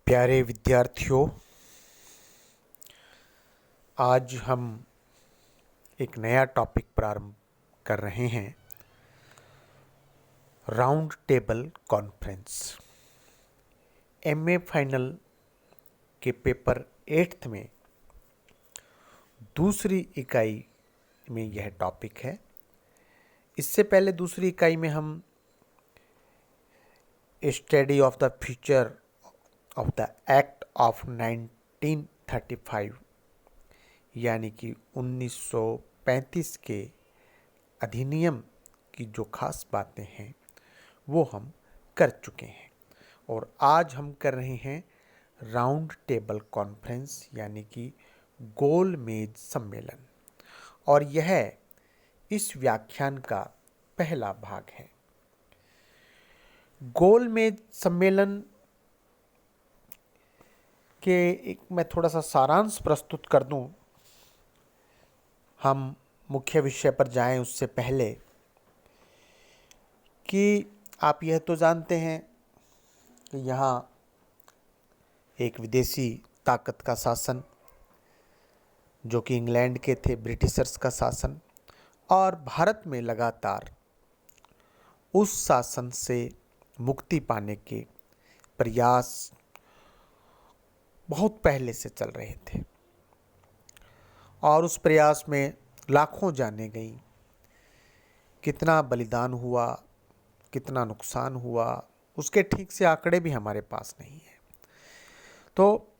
प्यारे विद्यार्थियों, आज हम एक नया टॉपिक प्रारंभ कर रहे हैं। Round table conference. MA final के पेपर 8th में दूसरी इकाई में यह टॉपिक है। इससे पहले दूसरी इकाई में हम study of the future of the act of 1935 यानी कि 1935 के अधिनियम की जो खास बातें हैं वो हम कर चुके हैं, और आज हम कर रहे हैं राउंड टेबल कॉन्फ्रेंस यानी कि गोल मेज सम्मेलन, और यह इस व्याख्यान का पहला भाग है। गोल मेज सम्मेलन के एक मैं थोड़ा सा सारांश प्रस्तुत कर दूं। हम मुख्य विषय पर जाएं उससे पहले कि आप यह तो जानते हैं कि यहाँ एक विदेशी ताकत का शासन, जो कि इंग्लैंड के थे, ब्रिटिशर्स का शासन, और भारत में लगातार उस शासन से मुक्ति पाने के प्रयास बहुत पहले से चल रहे थे, और उस प्रयास में लाखों जानें गई। कितना बलिदान हुआ, कितना नुकसान हुआ, उसके ठीक से आंकड़े भी हमारे पास नहीं है। तो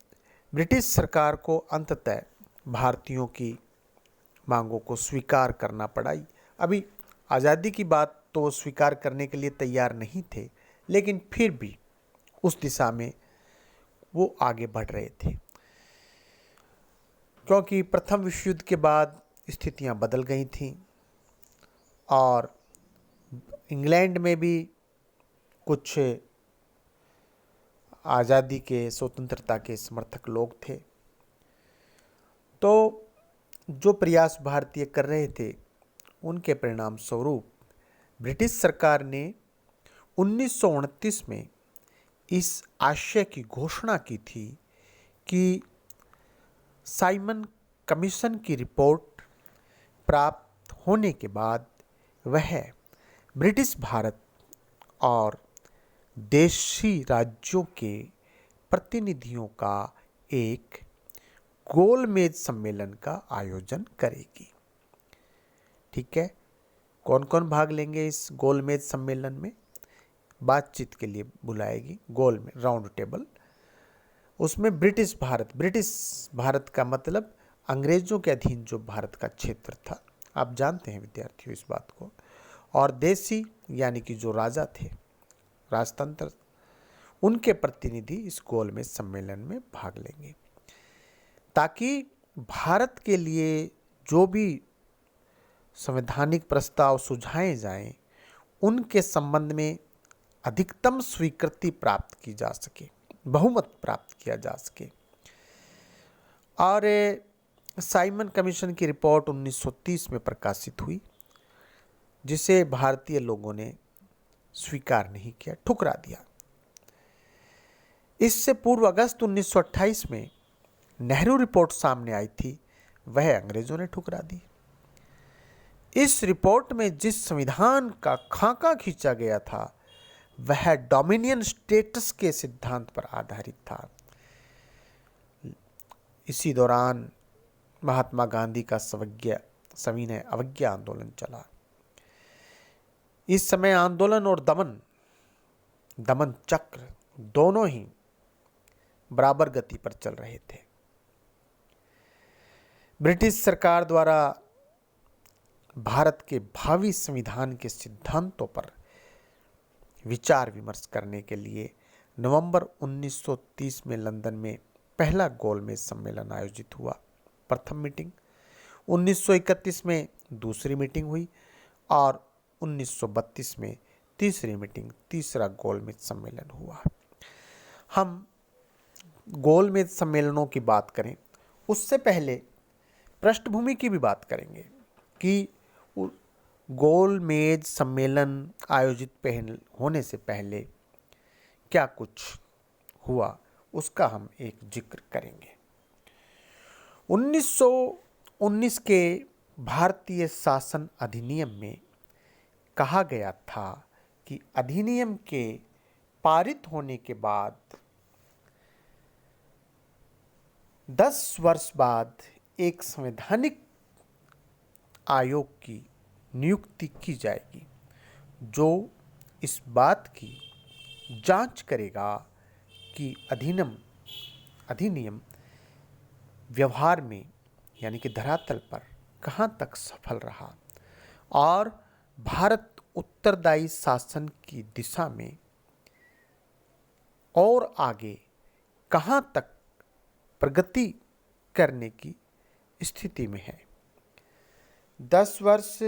ब्रिटिश सरकार को अंततः भारतीयों की मांगों को स्वीकार करना पड़ा। अभी आज़ादी की बात तो वो स्वीकार करने के लिए तैयार नहीं थे, लेकिन फिर भी उस दिशा में वो आगे बढ़ रहे थे, क्योंकि प्रथम विश्व युद्ध के बाद स्थितियां बदल गई थीं, और इंग्लैंड में भी कुछ आज़ादी के, स्वतंत्रता के समर्थक लोग थे। तो जो प्रयास भारतीय कर रहे थे, उनके परिणाम स्वरूप ब्रिटिश सरकार ने 1929 में इस आशय की घोषणा की थी कि साइमन कमीशन की रिपोर्ट प्राप्त होने के बाद वह ब्रिटिश भारत और देशी राज्यों के प्रतिनिधियों का एक गोलमेज सम्मेलन का आयोजन करेगी। ठीक है, कौन कौन भाग लेंगे इस गोलमेज सम्मेलन में? बातचीत के लिए बुलाएगी गोल में राउंड टेबल। उसमें ब्रिटिश भारत का मतलब अंग्रेजों के अधीन जो भारत का क्षेत्र था, आप जानते हैं विद्यार्थियों इस बात को, और देसी यानी कि जो राजा थे, राजतंत्र, उनके प्रतिनिधि इस गोलमेज सम्मेलन में भाग लेंगे, ताकि भारत के लिए जो भी संवैधानिक प्रस्ताव सुझाए जाएं, उनके संबंध में अधिकतम स्वीकृति प्राप्त की जा सके, बहुमत प्राप्त किया जा सके। और साइमन कमीशन की रिपोर्ट 1930 में प्रकाशित हुई, जिसे भारतीय लोगों ने स्वीकार नहीं किया, ठुकरा दिया। इससे पूर्व अगस्त 1928 में नेहरू रिपोर्ट सामने आई थी, वह अंग्रेजों ने ठुकरा दी। इस रिपोर्ट में जिस संविधान का खाका खींचा गया था, वह डोमिनियन स्टेटस के सिद्धांत पर आधारित था। इसी दौरान महात्मा गांधी का सविनय अवज्ञा आंदोलन चला। इस समय आंदोलन और दमन चक्र दोनों ही बराबर गति पर चल रहे थे। ब्रिटिश सरकार द्वारा भारत के भावी संविधान के सिद्धांतों पर विचार विमर्श करने के लिए नवंबर 1930 में लंदन में पहला गोलमेज सम्मेलन आयोजित हुआ। प्रथम मीटिंग 1931 में दूसरी मीटिंग हुई, और 1932 में तीसरी मीटिंग, तीसरा गोलमेज सम्मेलन हुआ। हम गोलमेज सम्मेलनों की बात करें उससे पहले पृष्ठभूमि की भी बात करेंगे कि गोलमेज सम्मेलन आयोजित होने से पहले क्या कुछ हुआ, उसका हम एक जिक्र करेंगे। 1919 के भारतीय शासन अधिनियम में कहा गया था कि अधिनियम के पारित होने के बाद 10 वर्ष बाद एक संवैधानिक आयोग की नियुक्ति की जाएगी जो इस बात की जांच करेगा कि अधिनियम व्यवहार में यानी कि धरातल पर कहाँ तक सफल रहा और भारत उत्तरदायी शासन की दिशा में और आगे कहाँ तक प्रगति करने की स्थिति में है। 10 वर्ष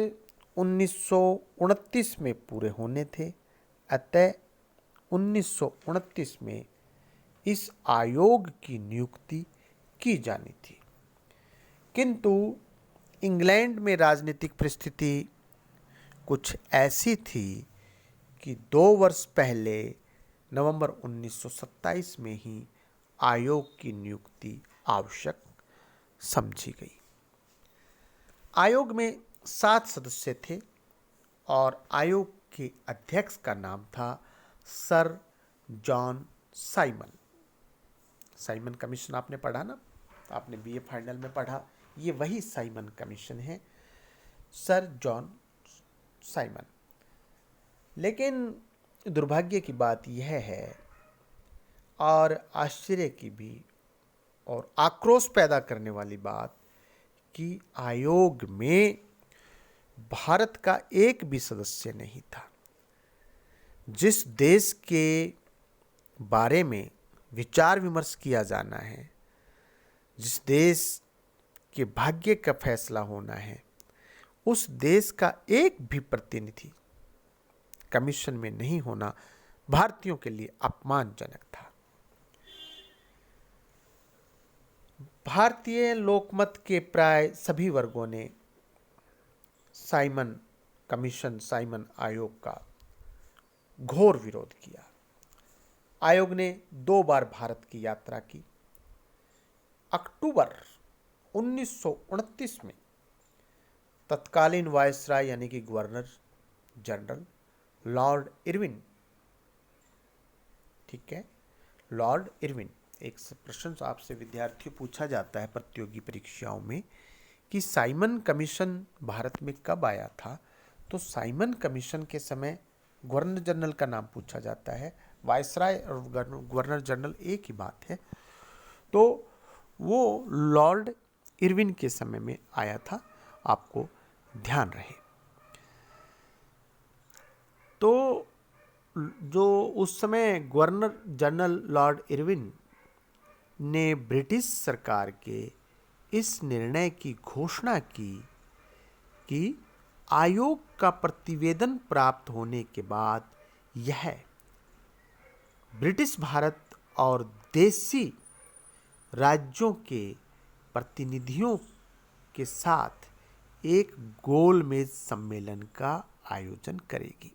1929 में पूरे होने थे, अतः 1929 में इस आयोग की नियुक्ति की जानी थी। किंतु इंग्लैंड में राजनीतिक परिस्थिति कुछ ऐसी थी कि 2 वर्ष पहले नवंबर 1927 में ही आयोग की नियुक्ति आवश्यक समझी गई। आयोग में 7 सदस्य थे और आयोग के अध्यक्ष का नाम था sir John Simon. Simon commission आपने पढ़ा ना, आपने बीए फाइनल में पढ़ा, ये वही साइमन कमीशन है, सर जॉन साइमन। लेकिन दुर्भाग्य की बात यह है और आश्चर्य की भी और आक्रोश पैदा करने वाली बात कि आयोग में भारत का एक भी सदस्य नहीं था। जिस देश के बारे में विचार विमर्श किया जाना है, जिस देश के भाग्य का फैसला होना है, उस देश का एक भी प्रतिनिधि कमीशन में नहीं होना भारतीयों के लिए अपमानजनक था। भारतीय लोकमत के प्राय सभी वर्गों ने साइमन कमीशन, साइमन आयोग का घोर विरोध किया। आयोग ने 2 बार भारत की यात्रा की। अक्टूबर 1929 में तत्कालीन वायसराय यानी कि गवर्नर जनरल लॉर्ड इरविन, ठीक है, लॉर्ड इरविन, एक प्रश्न आपसे विद्यार्थियों पूछा जाता है प्रतियोगी परीक्षाओं में कि साइमन कमीशन भारत में कब आया था, तो साइमन कमीशन के समय गवर्नर जनरल का नाम पूछा जाता है। वायसराय और गवर्नर जनरल एक ही बात है। तो वो लॉर्ड इरविन के समय में आया था, आपको ध्यान रहे। तो जो उस समय गवर्नर जनरल लॉर्ड इरविन ने ब्रिटिश सरकार के इस निर्णय की घोषणा की कि आयोग का प्रतिवेदन प्राप्त होने के बाद यह ब्रिटिश भारत और देशी राज्यों के प्रतिनिधियों के साथ एक गोलमेज सम्मेलन का आयोजन करेगी।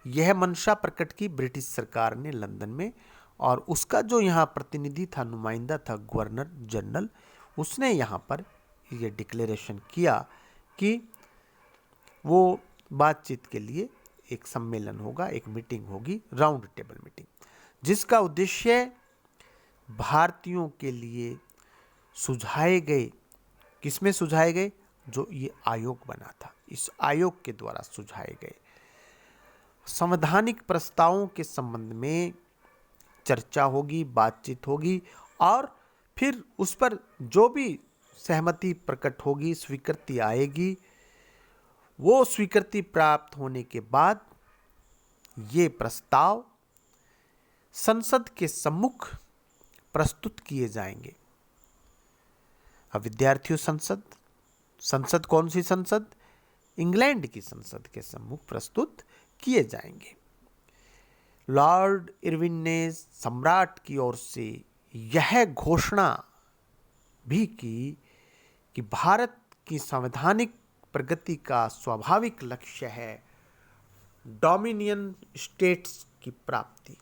यह मंशा प्रकट की ब्रिटिश सरकार ने लंदन में, और उसका जो यहाँ प्रतिनिधि था, नुमाइंदा था गवर्नर जनरल, उसने यहाँ पर यह डिक्लेरेशन किया कि वो बातचीत के लिए एक सम्मेलन होगा, एक मीटिंग होगी, राउंड टेबल मीटिंग, जिसका उद्देश्य भारतीयों के लिए सुझाए गए, किसमें सुझाए गए, जो ये आयोग बना था, इस आयोग के द्वारा सुझाए गए संवैधानिक प्रस्तावों के संबंध में चर्चा होगी, बातचीत होगी, और फिर उस पर जो भी सहमति प्रकट होगी, स्वीकृति आएगी, वो स्वीकृति प्राप्त होने के बाद ये प्रस्ताव संसद के सम्मुख प्रस्तुत किए जाएंगे। अब विद्यार्थियों, संसद कौन सी संसद? इंग्लैंड की संसद के सम्मुख प्रस्तुत किए जाएंगे। लॉर्ड इरविन ने सम्राट की ओर से यह घोषणा भी की कि भारत की संवैधानिक प्रगति का स्वाभाविक लक्ष्य है डोमिनियन स्टेट्स की प्राप्ति।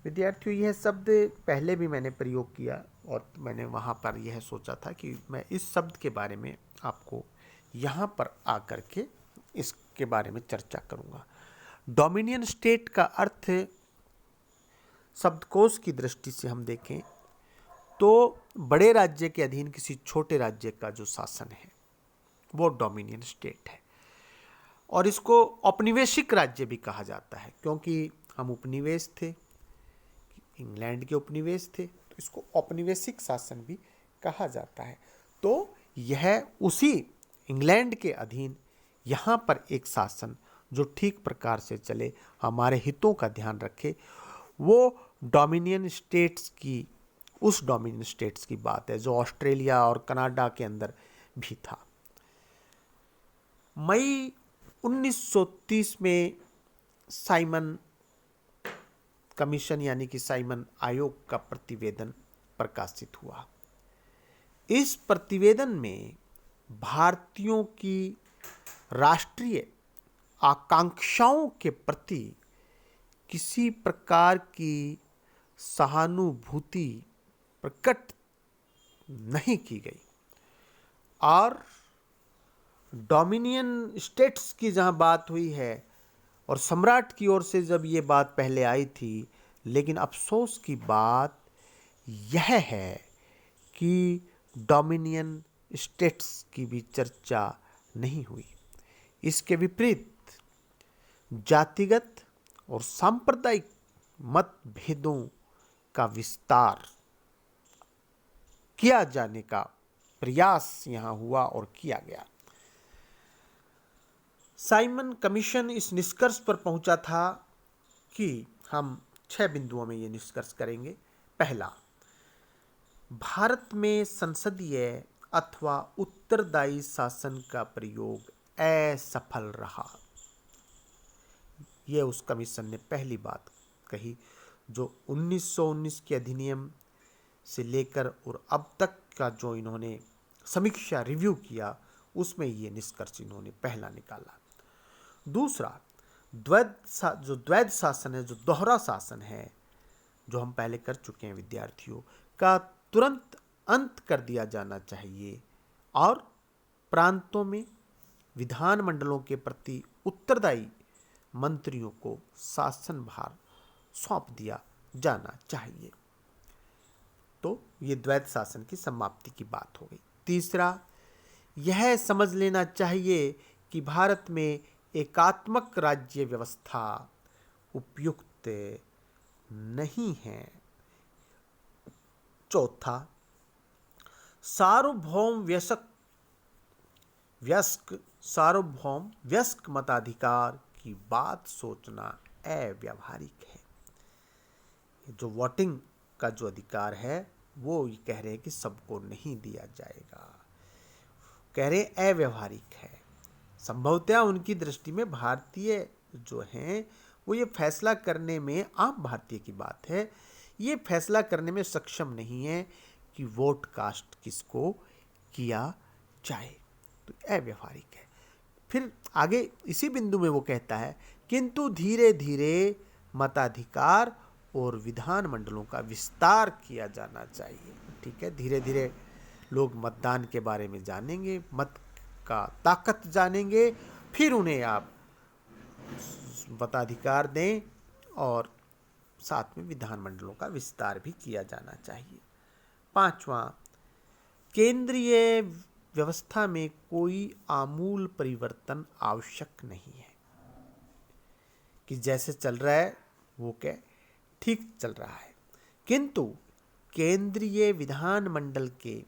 विद्यार्थियों, यह शब्द पहले भी मैंने प्रयोग किया और मैंने वहाँ पर यह सोचा था कि मैं इस शब्द के बारे में आपको यहाँ पर आकर के इसके बारे में चर्चा करूँगा। डोमिनियन स्टेट का अर्थ शब्दकोश की दृष्टि से हम देखें तो बड़े राज्य के अधीन किसी छोटे राज्य का जो शासन है वो डोमिनियन स्टेट है। और इसको औपनिवेशिक राज्य भी कहा जाता है, क्योंकि हम उपनिवेश थे, इंग्लैंड के उपनिवेश थे, तो इसको औपनिवेशिक शासन भी कहा जाता है। तो यह उसी इंग्लैंड के अधीन यहाँ पर एक शासन जो ठीक प्रकार से चले, हमारे हितों का ध्यान रखे, वो डोमिनियन स्टेट्स की, उस डोमिनियन स्टेट्स की बात है जो ऑस्ट्रेलिया और कनाडा के अंदर भी था। मई 1930 में साइमन कमीशन यानी कि साइमन आयोग का प्रतिवेदन प्रकाशित हुआ। इस प्रतिवेदन में भारतीयों की राष्ट्रीय आकांक्षाओं के प्रति किसी प्रकार की सहानुभूति प्रकट नहीं की गई और डोमिनियन स्टेट्स की जहां बात हुई है और सम्राट की ओर से जब ये बात पहले आई थी, लेकिन अफसोस की बात यह है कि डोमिनियन स्टेट्स की भी चर्चा नहीं हुई। इसके विपरीत जातिगत और सांप्रदायिक मतभेदों का विस्तार किया जाने का प्रयास यहाँ हुआ और किया गया। साइमन कमीशन इस निष्कर्ष पर पहुंचा था कि हम 6 बिंदुओं में ये निष्कर्ष करेंगे। पहला, भारत में संसदीय अथवा उत्तरदायी शासन का प्रयोग असफल रहा। यह उस कमीशन ने पहली बात कही जो 1919 के अधिनियम से लेकर और अब तक का जो इन्होंने समीक्षा रिव्यू किया, उसमें ये निष्कर्ष इन्होंने पहला निकाला। दूसरा, द्वैध शासन है, जो दोहरा शासन है, जो हम पहले कर चुके हैं विद्यार्थियों, का तुरंत अंत कर दिया जाना चाहिए और प्रांतों में विधानमंडलों के प्रति उत्तरदायी मंत्रियों को शासन भार सौंप दिया जाना चाहिए। तो ये द्वैध शासन की समाप्ति की बात हो गई। तीसरा, यह समझ लेना चाहिए कि भारत में एकात्मक राज्य व्यवस्था उपयुक्त नहीं है। चौथा, सार्वभौम वयस्क मताधिकार की बात सोचना अव्यावहारिक है। जो वोटिंग का जो अधिकार है वो ये कह रहे हैं कि सबको नहीं दिया जाएगा, कह रहे अव्यावहारिक है। संभवतः उनकी दृष्टि में भारतीय जो हैं वो ये फैसला करने में, आम भारतीय की बात है, ये फैसला करने में सक्षम नहीं है कि वोट कास्ट किसको किया जाए, तो अव्यावहारिक है। फिर आगे इसी बिंदु में वो कहता है, किंतु धीरे धीरे मताधिकार और विधानमंडलों का विस्तार किया जाना चाहिए। ठीक है, धीरे धीरे लोग मतदान के बारे में जानेंगे, मत का ताकत जानेंगे, फिर उन्हें आप मताधिकार दें और साथ में विधानमंडलों का विस्तार भी किया जाना चाहिए। पांचवा, केंद्रीय व्यवस्था में कोई आमूल परिवर्तन आवश्यक नहीं है, कि जैसे चल रहा है वो क्या ठीक चल रहा है, किंतु केंद्रीय विधानमंडल के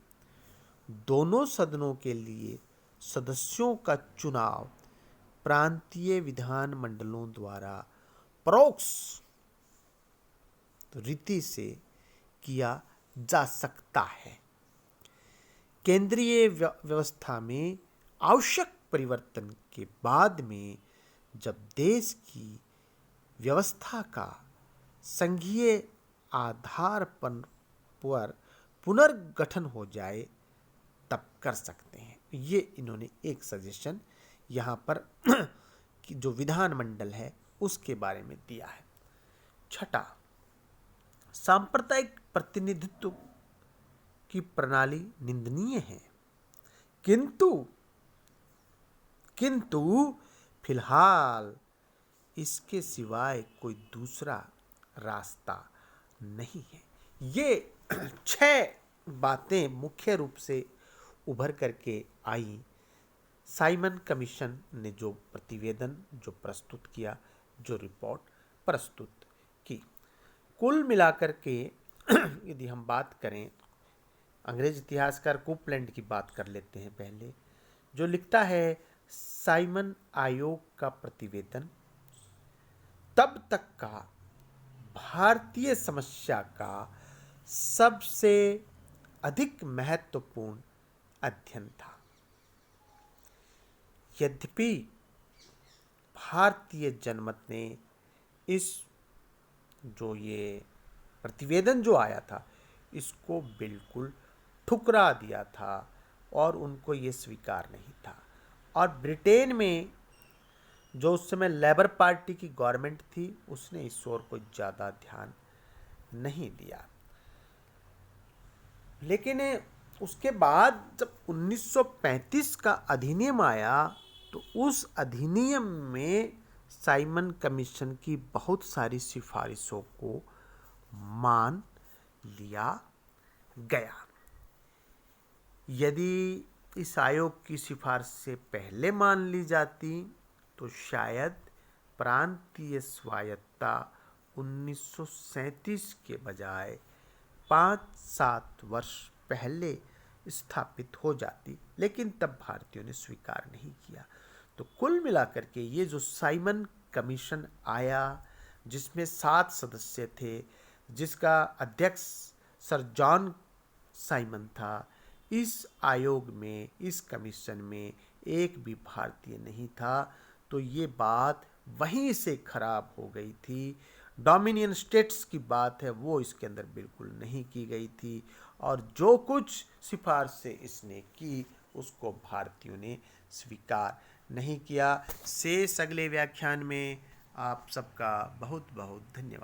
दोनों सदनों के लिए सदस्यों का चुनाव प्रांतीय विधानमंडलों द्वारा परोक्ष रीति से किया जा सकता है। केंद्रीय व्यवस्था में आवश्यक परिवर्तन के बाद में जब देश की व्यवस्था का संघीय आधार पर पुनर्गठन हो जाए तब कर सकते हैं। ये इन्होंने एक सजेशन यहाँ पर कि जो विधानमंडल है उसके बारे में दिया है। छठा, सांप्रदायिक प्रतिनिधित्व की प्रणाली निंदनीय है, किंतु किंतु फिलहाल इसके सिवाय कोई दूसरा रास्ता नहीं है। ये 6 बातें मुख्य रूप से उभर करके आई साइमन कमीशन ने जो प्रतिवेदन जो प्रस्तुत किया, जो रिपोर्ट प्रस्तुत की। कुल मिलाकर के यदि हम बात करें, अंग्रेज इतिहासकार कोपलैंड की बात कर लेते हैं पहले, जो लिखता है साइमन आयोग का प्रतिवेदन तब तक का भारतीय समस्या का सबसे अधिक महत्वपूर्ण अध्ययन था। यद्यपि भारतीय जनमत ने इस जो ये प्रतिवेदन जो आया था इसको बिल्कुल ठुकरा दिया था और उनको ये स्वीकार नहीं था। और ब्रिटेन में जो उस समय लेबर पार्टी की गवर्नमेंट थी उसने इस ओर कोई ज़्यादा ध्यान नहीं दिया। लेकिन उसके बाद जब 1935 का अधिनियम आया तो उस अधिनियम में साइमन कमीशन की बहुत सारी सिफारिशों को मान लिया गया। यदि इस आयोग की सिफारिश से पहले मान ली जाती तो शायद प्रांतीय स्वायत्तता 1937 के बजाय 5-7 वर्ष पहले स्थापित हो जाती, लेकिन तब भारतीयों ने स्वीकार नहीं किया। तो कुल मिलाकर के ये जो साइमन कमीशन आया जिसमें 7 सदस्य थे, जिसका अध्यक्ष सर जॉन साइमन था, इस आयोग में, इस कमीशन में एक भी भारतीय नहीं था। तो ये बात वहीं से खराब हो गई थी। डोमिनियन स्टेट्स की बात है वो इसके अंदर बिल्कुल नहीं की गई थी और जो कुछ सिफारिशें इसने की उसको भारतीयों ने स्वीकार नहीं किया। शेष अगले व्याख्यान में। आप सबका बहुत बहुत धन्यवाद।